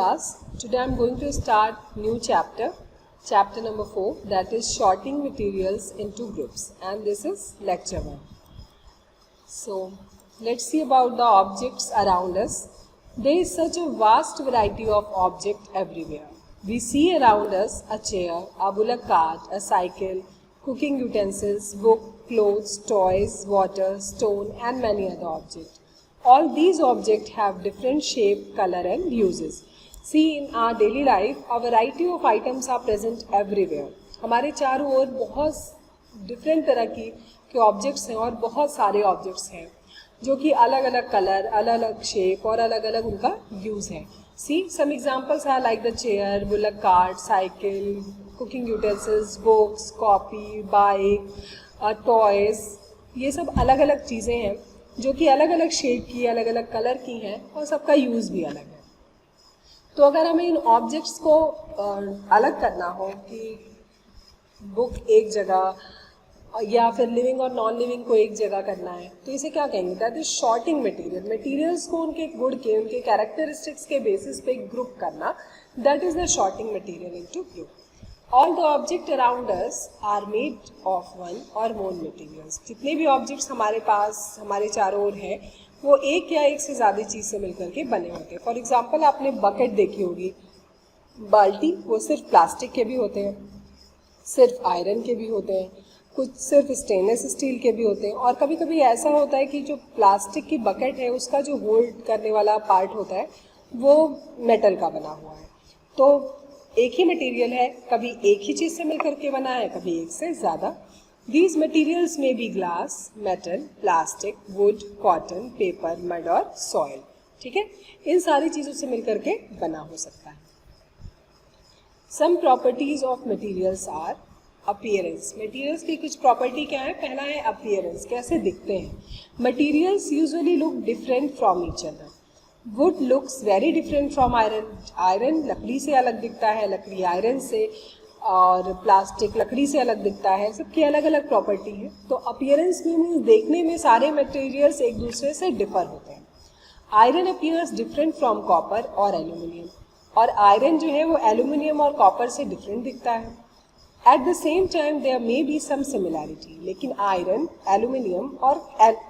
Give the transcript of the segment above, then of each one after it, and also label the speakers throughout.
Speaker 1: class. Today I am going to start new chapter number 4, that is sorting materials into groups, and this is lecture 1. So let's see about the objects around us. There is such a vast variety of objects everywhere. We see around us a chair, a bullock cart, a cycle, cooking utensils, book, clothes, toys, water, stone, and many other objects. All these objects have different shape, color and uses. See, in our daily life, a variety of items are present everywhere. हमारे चारों ओर बहुत different तरह के objects हैं और बहुत सारे objects हैं जो कि अलग अलग कलर, अलग अलग शेप और अलग अलग उनका यूज़ है. See, some examples are like the chair, bullock cart, cycle, cooking utensils, books, copy, bike, toys. ये सब अलग अलग चीज़ें हैं जो कि अलग अलग शेप की, अलग अलग कलर की हैं और सबका यूज़ भी अलग है. तो अगर हमें इन ऑब्जेक्ट्स को अलग करना हो कि बुक एक जगह या फिर लिविंग और नॉन लिविंग को एक जगह करना है, तो इसे क्या कहेंगे? That is sorting material. Materials को उनके गुण के, उनके कैरेक्टरिस्टिक्स के बेसिस पे ग्रुप करना, that is the sorting material into group. All the objects around us are made of one or more materials. जितने भी ऑब्जेक्ट्स हमारे पास, हमारे चारों ओर हैं, वो एक या एक से ज़्यादा चीज़ से मिलकर के बने होते हैं. फॉर एग्जाम्पल, आपने बकेट देखी होगी, बाल्टी, वो सिर्फ प्लास्टिक के भी होते हैं, सिर्फ आयरन के भी होते हैं, कुछ सिर्फ स्टेनलेस स्टील के भी होते हैं, और कभी कभी ऐसा होता है कि जो प्लास्टिक की बकेट है उसका जो होल्ड करने वाला पार्ट होता है वो मेटल का बना हुआ है. तो एक ही मटेरियल है, कभी एक ही चीज़ से मिलकर के बना है, कभी एक से ज़्यादा. These materials may be glass, metal, plastic, wood, cotton, paper, mud और soil. ठीक है, इन सारी चीज़ों से मिलकर के बना हो सकता है. Some properties of materials are appearance. Materials की कुछ प्रॉपर्टी क्या है? पहला है appearance, कैसे दिखते हैं. Materials usually look different from each other. Wood looks very different from iron. Iron लकड़ी से अलग दिखता है, लकड़ी आयरन से, और प्लास्टिक लकड़ी से अलग दिखता है. सबकी अलग अलग प्रॉपर्टी है. तो अपीयरेंस मीन्स देखने में सारे मटेरियल्स एक दूसरे से डिफर होते हैं. Iron appears different from copper और एल्यूमिनियम, और आयरन जो है वो एल्यूमिनियम और कॉपर से डिफरेंट दिखता है. At the same time there may be some similarity. लेकिन आयरन, एल्यूमिनियम और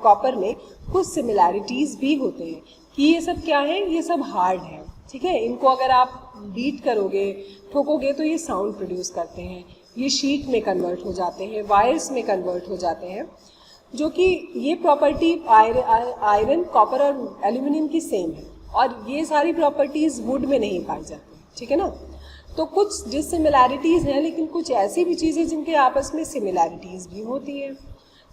Speaker 1: कॉपर में कुछ सिमिलैरिटीज़ भी होते हैं कि ये सब क्या है, ये सब हार्ड है. ठीक है, इनको अगर आप बीट करोगे, ठोकोगे, तो ये साउंड प्रोड्यूस करते हैं. ये शीट में कन्वर्ट हो जाते हैं, वायर्स में कन्वर्ट हो जाते हैं, जो कि ये प्रॉपर्टी आयरन, कॉपर और एल्यूमिनियम की सेम है, और ये सारी प्रॉपर्टीज़ वुड में नहीं पाई जाती. ठीक है ना. तो कुछ डिसिमिलैरिटीज़ हैं, लेकिन कुछ ऐसी भी चीज़ें जिनके आपस में सिमिलैरिटीज़ भी होती हैं.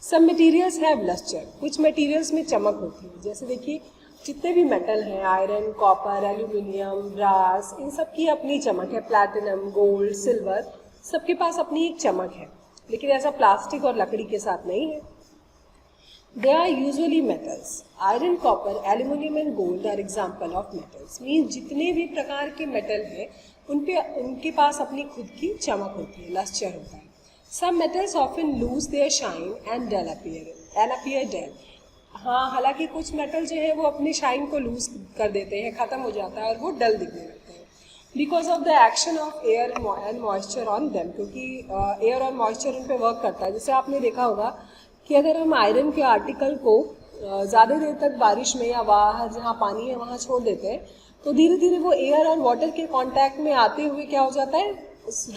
Speaker 1: सम मटीरियल्स हैव लस्टर. कुछ मटीरियल्स में चमक होती है. जैसे देखिए, जितने भी मेटल हैं, आयरन, कॉपर, एल्यूमिनियम, ब्रास, इन सब की अपनी चमक है. प्लैटिनम, गोल्ड, सिल्वर, सबके पास अपनी एक चमक है. लेकिन ऐसा प्लास्टिक और लकड़ी के साथ नहीं है. They are usually metals. Iron, copper, aluminium and gold are example of metals. Means जितने भी प्रकार के मेटल हैं उनके पास अपनी खुद की चमक होती है, लस्टर होता है. Some metals often lose their shine and appear dull. हाँ, हालांकि कुछ मेटल जो है वो अपनी शाइन को लूज कर देते हैं, ख़त्म हो जाता है और वो डल दिखने लगते हैं. Because of the action of air and moisture on them. क्योंकि एयर और मॉइस्चर उन पर वर्क करता है. जैसे आपने देखा होगा कि अगर हम आयरन के आर्टिकल को ज़्यादा देर तक बारिश में या बाहर जहाँ पानी है वहाँ छोड़ देते हैं, तो धीरे धीरे वो एयर और वाटर के कॉन्टैक्ट में आते हुए क्या हो जाता है,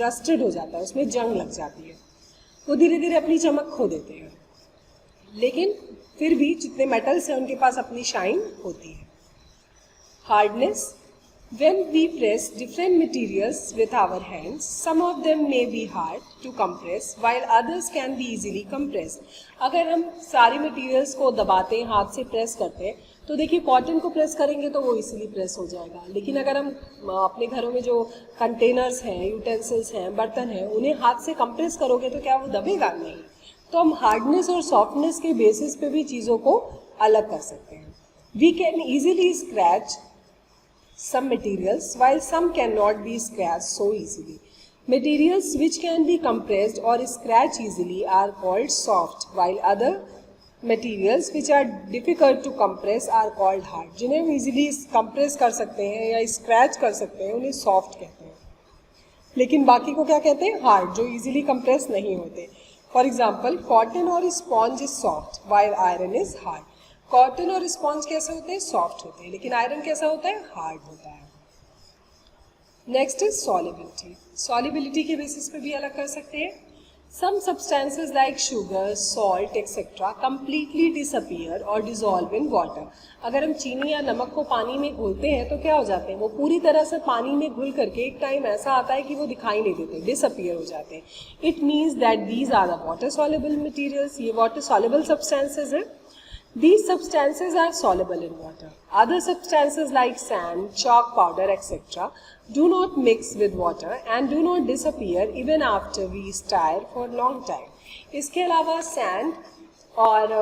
Speaker 1: रस्टेड हो जाता है, उसमें जंग लग जाती है, वो धीरे धीरे अपनी चमक खो देते हैं. लेकिन फिर भी जितने मेटल्स हैं उनके पास अपनी शाइन होती है. Hardness. When we press different materials with our hands, some of them may be hard to compress, while others can be easily compressed. अगर हम सारी मटेरियल्स को दबाते हैं, हाथ से प्रेस करते हैं, तो देखिए कॉटन को प्रेस करेंगे तो वो इजीली प्रेस हो जाएगा. लेकिन अगर हम अपने घरों में जो कंटेनर्स हैं, यूटेंसिल्स हैं, बर्तन हैं, उन्हें हाथ से कंप्रेस करोगे तो क्या वो दबेगा? नहीं. तो हम हार्डनेस और सॉफ्टनेस के बेसिस पे भी चीज़ों को अलग कर सकते हैं. We can easily scratch some materials while some cannot be scratched so easily. Materials which can be compressed or scratched easily are called soft, while other materials which are difficult to compress are called hard. जिन्हें हम easily compress कर सकते हैं या scratch कर सकते हैं उन्हें सॉफ्ट कहते हैं. लेकिन बाकी को क्या कहते हैं? हार्ड, जो इजीली कंप्रेस नहीं होते. फॉर एग्जाम्पल, कॉटन और sponge is soft while iron is hard. Cotton और स्पॉन्ज कैसे होते हैं? सॉफ्ट होते हैं. लेकिन आयरन कैसा होता है? हार्ड होता है. Next is solubility. सॉलिबिलिटी के बेसिस पे भी अलग कर सकते हैं. Some substances like sugar, salt, etc. completely disappear or dissolve in water. अगर हम चीनी या नमक को पानी में घोलते हैं तो क्या हो जाते हैं? वो पूरी तरह से पानी में घुल करके एक टाइम ऐसा आता है कि वो दिखाई नहीं देते, डिसअपियर हो जाते हैं. It means that these are the water soluble materials. ये वाटर सॉल्युबल सब्सटेंसेज हैं. These substances are soluble in water. Other substances like sand, chalk powder, etc. do not mix with water and do not disappear even after we stir for long time. इसके अलावा sand और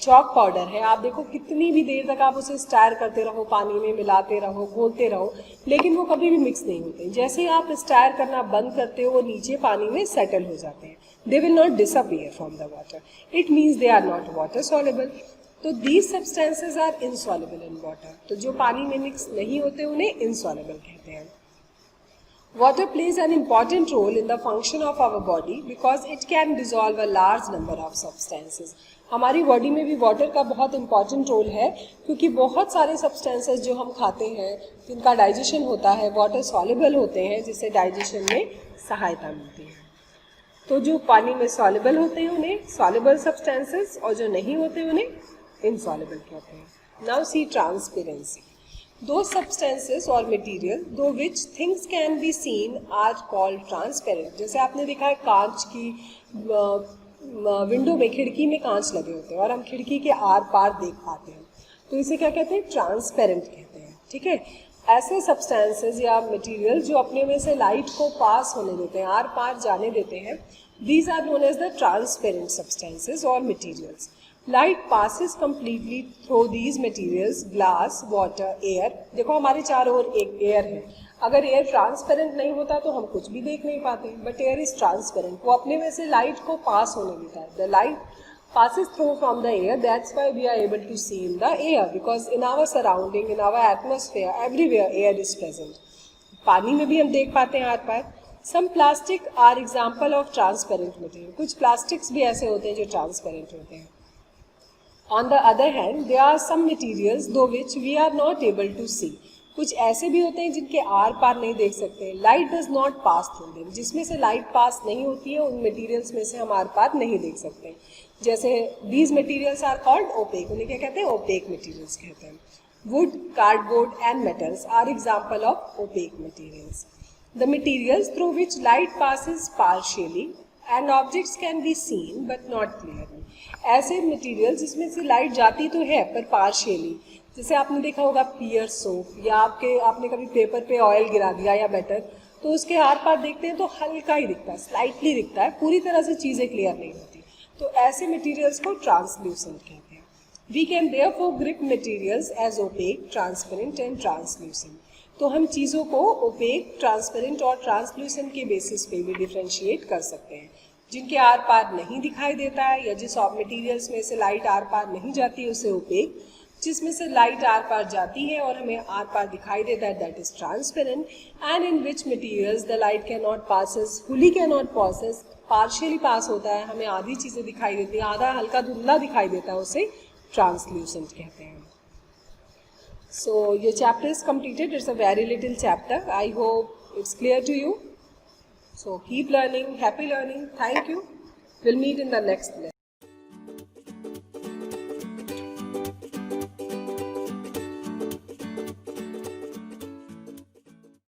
Speaker 1: chalk powder है, आप देखो कितनी भी देर तक आप उसे स्टायर करते रहो, पानी में मिलाते रहो, घोलते रहो, लेकिन वो कभी भी मिक्स नहीं होते. जैसे ही आप स्टायर करना बंद करते हो वो नीचे पानी में सेटल हो जाते हैं. They will not disappear from the water. It means they are not water soluble. तो these substances are insoluble in water. तो जो पानी में मिक्स नहीं होते उन्हें insoluble कहते हैं. Water plays an important role in the function of our body because it can dissolve a large number of substances. हमारी बॉडी में भी वाटर का बहुत इंपॉर्टेंट रोल है क्योंकि बहुत सारे सब्सटेंसेस जो हम खाते हैं जिनका डाइजेशन होता है वाटर सॉल्युबल होते हैं, जिससे डाइजेशन में सहायता मिलती है. तो जो पानी में सॉल्युबल होते हैं उन्हें सॉल्युबल सब्सटेंसेस और जो नहीं होते उन्हें insoluble कहते हैं. Now see transparency. Those substances or material through which things can be seen are called transparent. जैसे आपने देखा है कांच की विंडो में, खिड़की में कांच लगे होते हैं और हम खिड़की के आर पार देख पाते हैं, तो इसे क्या कहते हैं? ट्रांसपेरेंट कहते हैं. ठीक है. ऐसे सब्सटेंसेस या मटेरियल जो अपने में से लाइट को पास होने देते हैं, आर पार जाने देते हैं, these are known as the transparent substances or materials. Light passes completely through these materials, glass, water, air. देखो हमारे चारों ओर एक एयर है. अगर एयर ट्रांसपेरेंट नहीं होता तो हम कुछ भी देख नहीं पाते, बट एयर इज ट्रांसपेरेंट. वो अपने में से लाइट को पास होने देता है. The light passes through from the air. That's why we are able to see in the air, because in our surrounding, in our atmosphere, everywhere air is present. पानी में भी हम देख पाते हैं आर पार. Some plastic are example of transparent material. कुछ प्लास्टिक्स भी ऐसे होते हैं जो ट्रांसपेरेंट होते हैं. On the other hand, there are some materials through which we are not able to see. कुछ ऐसे भी होते हैं जिनके आर पार नहीं देख सकते. Light does not pass through them. जिसमें से लाइट पास नहीं होती है उन मटेरियल्स में से हम आर पार नहीं देख सकते. जैसे these materials are called opaque. उन्हें क्या कहते हैं? opaque materials कहते हैं. Wood, cardboard and metals are example of opaque materials. The materials through which light passes partially and objects can be seen but not clearly. ऐसे material जिसमें से light जाती तो है पर पार्शियली. जैसे आपने देखा होगा पियर सोप, या आपने कभी पेपर पे ऑयल गिरा दिया या बैटर, तो उसके आर पार देखते हैं तो हल्का ही दिखता है, स्लाइटली दिखता है, पूरी तरह से चीज़ें क्लियर नहीं होती. तो ऐसे मटेरियल्स को ट्रांसल्यूसेंट कहते हैं. We can therefore group materials as opaque, transparent and translucent. तो हम चीज़ों को ओपेक, ट्रांसपेरेंट और ट्रांसल्यूसेंट के बेसिस पे भी डिफ्रेंशिएट कर सकते हैं. जिनके आर पार नहीं दिखाई देता है या जिस मटेरियल्स में से लाइट आर पार नहीं जाती है उसे ओपेक, जिसमें से लाइट आर पार जाती है और हमें आर पार दिखाई देता है that is transparent. And in which materials the light can not passes, fully can not passes, partially pass होता है, हमें आधी चीज़ें दिखाई देती है, आधा हल्का धुंधला दिखाई देता है, उसे ट्रांसल्यूसेंट कहते हैं. So your chapter is completed. It's a very little chapter. I hope it's clear to you. So keep learning. Happy learning. Thank you. We'll meet in the next lesson.